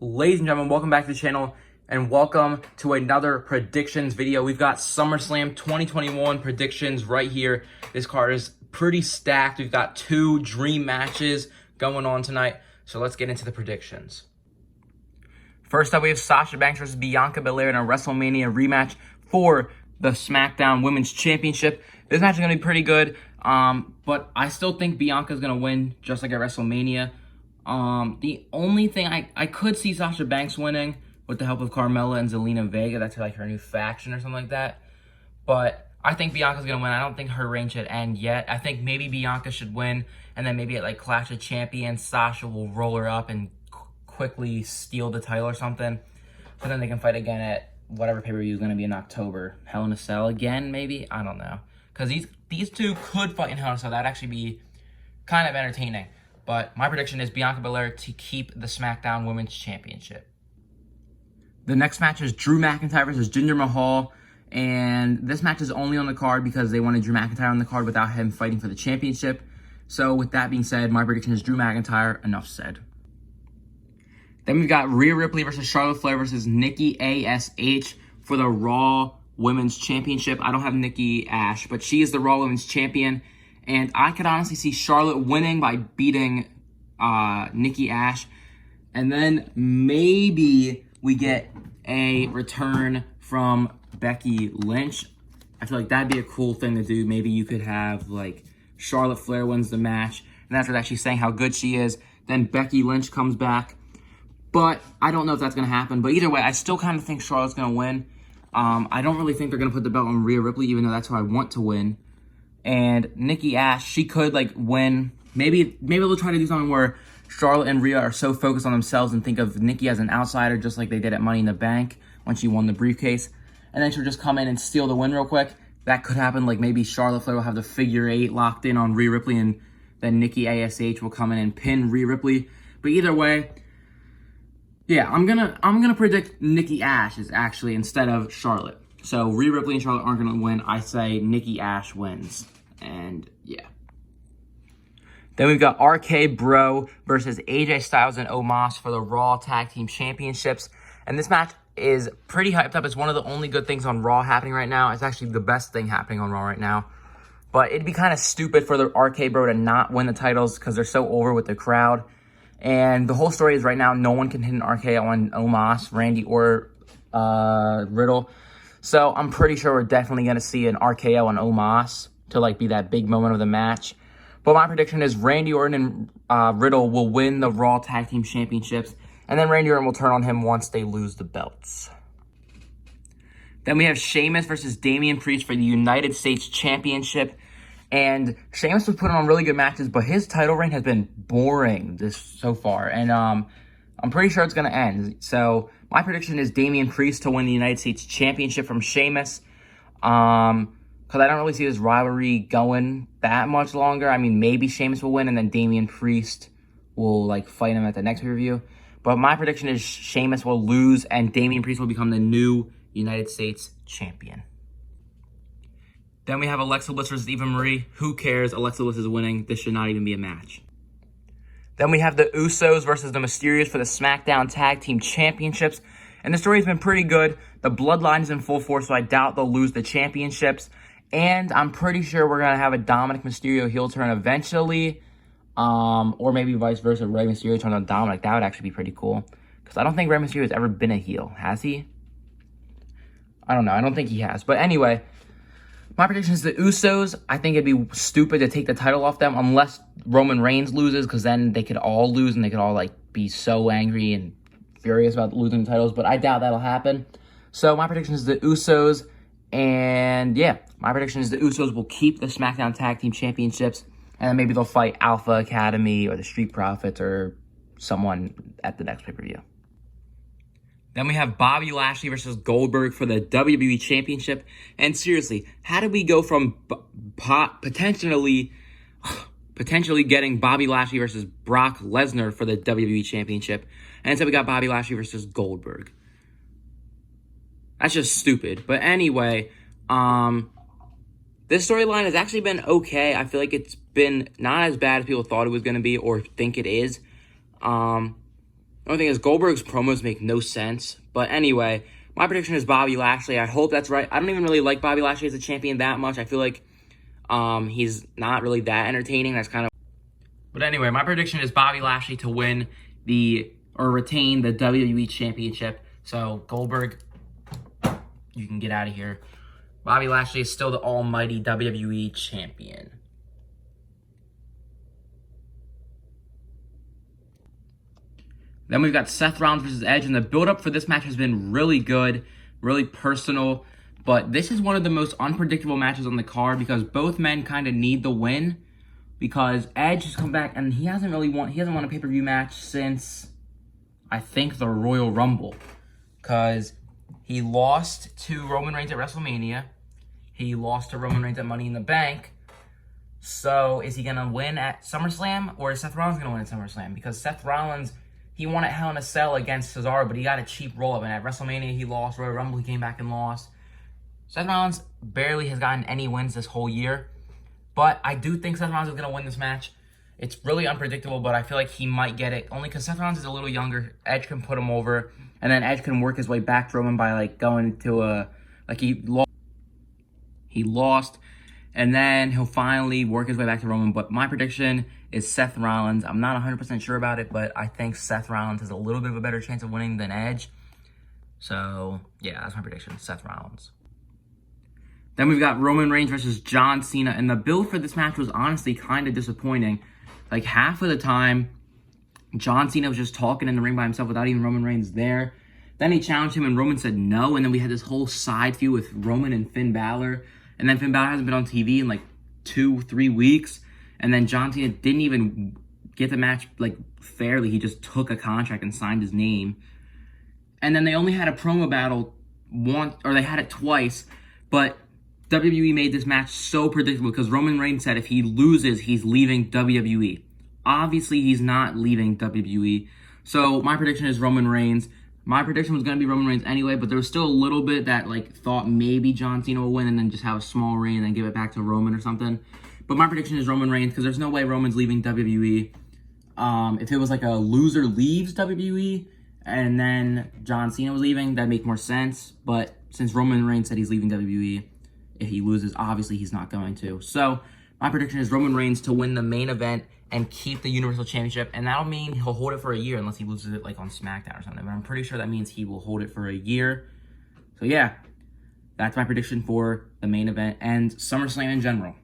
Ladies and gentlemen, welcome back to the channel and welcome to another predictions video. We've got Summerslam 2021 predictions right here. This card is pretty stacked. We've got two dream matches going on tonight. So let's get into the predictions. First up, we have Sasha Banks versus Bianca Belaire in a Wrestlemania rematch for the Smackdown Women's Championship. This match is going to be pretty good, but I still think Bianca is going to win, just like at WrestleMania. The only thing I could see Sasha Banks winning with the help of Carmella and Zelina Vega. That's like her new faction or something like that. But I think Bianca's going to win. I don't think her reign should end yet. I think maybe Bianca should win, and then maybe at like Clash of Champions, Sasha will roll her up and quickly steal the title or something. But then they can fight again at whatever pay-per-view is going to be in October. Hell in a Cell again, maybe? I don't know. Because these two could fight in Hell in a Cell. That'd actually be kind of entertaining. But my prediction is Bianca Belaire to keep the SmackDown Women's Championship. The next match is Drew McIntyre versus Jinder Mahal. And this match is only on the card because they wanted Drew McIntyre on the card without him fighting for the championship. So with that being said, my prediction is Drew McIntyre. Enough said. Then we've got Rhea Ripley versus Charlotte Flair versus Nikki A.S.H. for the Raw Women's Championship. I don't have Nikki Ash, but she is the Raw Women's Champion. And I could honestly see Charlotte winning by beating Nikki Ash. And then maybe we get a return from Becky Lynch. I feel like that'd be a cool thing to do. Maybe you could have like Charlotte Flair wins the match, and after actually saying how good she is, then Becky Lynch comes back. But I don't know if that's going to happen. But either way, I still kind of think Charlotte's going to win. I don't really think they're going to put the belt on Rhea Ripley, even though that's who I want to win. And Nikki Ash, she could like win. Maybe they'll try to do something where Charlotte and Rhea are so focused on themselves and think of Nikki as an outsider, just like they did at Money in the Bank when she won the briefcase. And then she'll just come in and steal the win real quick. That could happen. Like maybe Charlotte Flair will have the figure 8 locked in on Rhea Ripley, and then Nikki ASH will come in and pin Rhea Ripley. But either way, yeah, I'm gonna predict Nikki Ash is actually instead of Charlotte. So Rhea Ripley and Charlotte aren't gonna win. I say Nikki Ash wins. And yeah. Then we've got RK Bro versus AJ Styles and Omos for the Raw Tag Team Championships. And this match is pretty hyped up. It's one of the only good things on Raw happening right now. It's actually the best thing happening on Raw right now. But it'd be kind of stupid for the RK Bro to not win the titles because they're so over with the crowd. And the whole story is right now no one can hit an RKO on Omos, Randy, or Riddle. So I'm pretty sure we're definitely going to see an RKO on Omos to like be that big moment of the match. But my prediction is Randy Orton and Riddle will win the Raw Tag Team Championships, and then Randy Orton will turn on him once they lose the belts. Then we have Sheamus versus Damian Priest for the United States Championship. And Sheamus was putting on really good matches, but his title reign has been boring so far. And I'm pretty sure it's going to end. So my prediction is Damian Priest to win the United States Championship from Sheamus. Because I don't really see this rivalry going that much longer. I mean, maybe Sheamus will win, and then Damian Priest will like fight him at the next pay-per-view. But my prediction is Sheamus will lose, and Damian Priest will become the new United States Champion. Then we have Alexa Bliss versus Eva Marie. Who cares? Alexa Bliss is winning. This should not even be a match. Then we have the Usos versus the Mysterios for the SmackDown Tag Team Championships. And the story has been pretty good. The Bloodline is in full force, so I doubt they'll lose the championships. And I'm pretty sure we're going to have a Dominic Mysterio heel turn eventually. Or maybe vice versa, Rey Mysterio turn on Dominic. That would actually be pretty cool. Because I don't think Rey Mysterio has ever been a heel. Has he? I don't know. I don't think he has. But anyway, my prediction is the Usos. I think it'd be stupid to take the title off them unless Roman Reigns loses, because then they could all lose and they could all like be so angry and furious about losing the titles. But I doubt that'll happen. So my prediction is the Usos. And yeah, my prediction is the Usos will keep the SmackDown Tag Team Championships, and then maybe they'll fight Alpha Academy or the Street Profits or someone at the next pay-per-view. Then we have Bobby Lashley versus Goldberg for the WWE Championship. And seriously, how did we go from potentially getting Bobby Lashley versus Brock Lesnar for the WWE Championship, and instead we got Bobby Lashley versus Goldberg? That's just stupid. But anyway, this storyline has actually been okay. I feel like it's been not as bad as people thought it was going to be or think it is. The only thing is Goldberg's promos make no sense. But anyway, my prediction is Bobby Lashley. I hope that's right. I don't even really like Bobby Lashley as a champion that much. I feel like he's not really that entertaining. That's kind of... But anyway, my prediction is Bobby Lashley to win retain the WWE Championship. So Goldberg, you can get out of here. Bobby Lashley is still the almighty WWE Champion. Then we've got Seth Rollins versus Edge, and the build-up for this match has been really good, really personal. But this is one of the most unpredictable matches on the card because both men kind of need the win. Because Edge has come back and he hasn't won a pay-per-view match since, I think, the Royal Rumble. Because he lost to Roman Reigns at WrestleMania. He lost to Roman Reigns at Money in the Bank. So is he going to win at SummerSlam, or is Seth Rollins going to win at SummerSlam? Because Seth Rollins, he won at Hell in a Cell against Cesaro, but he got a cheap roll-up. And at WrestleMania, he lost. Royal Rumble, he came back and lost. Seth Rollins barely has gotten any wins this whole year. But I do think Seth Rollins is going to win this match. It's really unpredictable, but I feel like he might get it. Only because Seth Rollins is a little younger. Edge can put him over. And then Edge can work his way back to Roman by, going to a... He lost. And then he'll finally work his way back to Roman. But my prediction is Seth Rollins. I'm not 100% sure about it, but I think Seth Rollins has a little bit of a better chance of winning than Edge. So, yeah, that's my prediction. Seth Rollins. Then we've got Roman Reigns versus John Cena. And the build for this match was honestly kind of disappointing. Half of the time, John Cena was just talking in the ring by himself without even Roman Reigns there. Then he challenged him and Roman said no. And then we had this whole side feud with Roman and Finn Balor. And then Finn Balor hasn't been on TV in 2-3 weeks. And then John Cena didn't even get the match fairly. He just took a contract and signed his name. And then they only had a promo battle once, or they had it twice. But WWE made this match so predictable because Roman Reigns said if he loses, he's leaving WWE. Obviously, he's not leaving WWE. So my prediction is Roman Reigns. My prediction was going to be Roman Reigns anyway, but there was still a little bit that thought maybe John Cena will win and then just have a small reign and then give it back to Roman or something. But my prediction is Roman Reigns because there's no way Roman's leaving WWE. If it was a loser leaves WWE and then John Cena was leaving, that'd make more sense. But since Roman Reigns said he's leaving WWE, if he loses, obviously he's not going to. So my prediction is Roman Reigns to win the main event and keep the Universal Championship. And that'll mean he'll hold it for a year unless he loses it on Smackdown or something. But I'm pretty sure that means he will hold it for a year. So yeah, that's my prediction for the main event and SummerSlam in general.